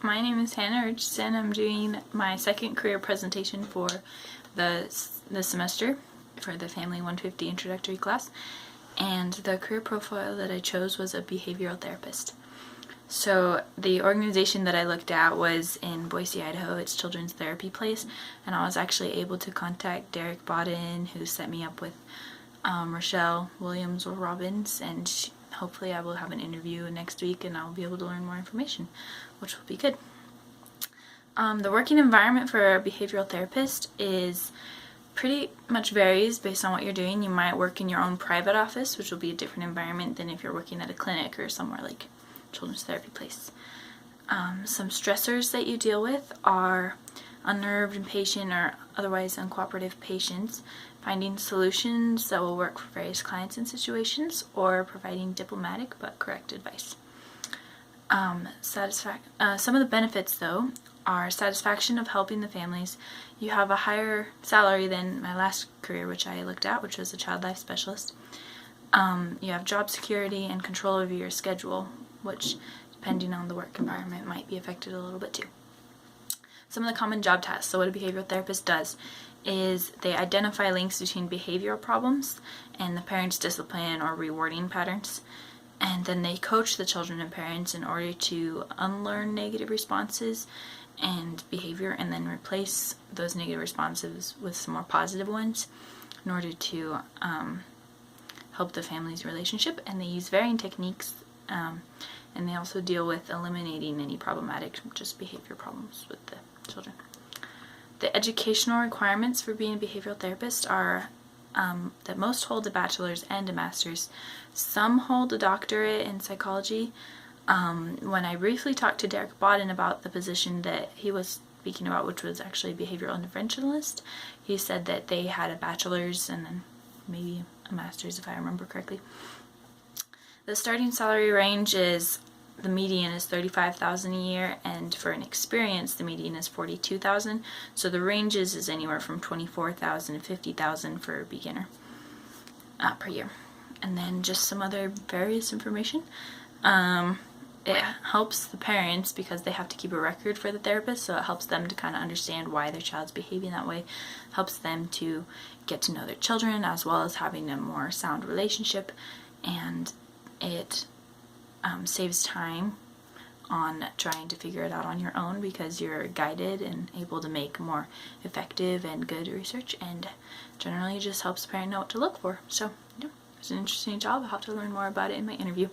My name is Hannah Richardson. I'm doing my second career presentation for the semester for the Family 150 introductory class, and the career profile that I chose was a behavioral therapist. So the organization that I looked at was in Boise, Idaho. It's Children's Therapy Place, and I was actually able to contact Derek Bodden, who set me up with Rochelle Williams or Robbins, and hopefully I will have an interview next week and I'll be able to learn more information, which will be good. The working environment for a behavioral therapist is pretty much varies based on what you're doing. You might work in your own private office, which will be a different environment than if you're working at a clinic or somewhere like Children's Therapy Place. Some stressors that you deal with are unnerved, impatient, or otherwise uncooperative patients, finding solutions that will work for various clients and situations, or providing diplomatic but correct advice. Some of the benefits, though, are satisfaction of helping the families. You have a higher salary than my last career, which I looked at, which was a child life specialist. You have job security and control over your schedule, which, depending on the work environment, might be affected a little bit too. Some of the common job tasks. So what a behavioral therapist does is they identify links between behavioral problems and the parents' discipline or rewarding patterns. And then they coach the children and parents in order to unlearn negative responses and behavior, and then replace those negative responses with some more positive ones in order to help the family's relationship. And they use varying techniques, and they also deal with eliminating any problematic just behavior problems with the children. The educational requirements for being a behavioral therapist are that most hold a bachelor's and a master's. Some hold a doctorate in psychology. When I briefly talked to Derek Bodden about the position that he was speaking about, which was actually a behavioral interventionist, he said that they had a bachelor's and then maybe a master's, if I remember correctly. The starting salary range is, the median is $35,000 a year, and for an experience, the median is $42,000. So the ranges is anywhere from $24,000 to $50,000 for a beginner per year. And then just some other various information. It helps the parents because they have to keep a record for the therapist, so it helps them to kind of understand why their child's behaving that way. Helps them to get to know their children as well as having a more sound relationship, and it saves time on trying to figure it out on your own because you're guided and able to make more effective and good research, and generally just helps the parent know what to look for. So, yeah, it's an interesting job. I'll have to learn more about it in my interview.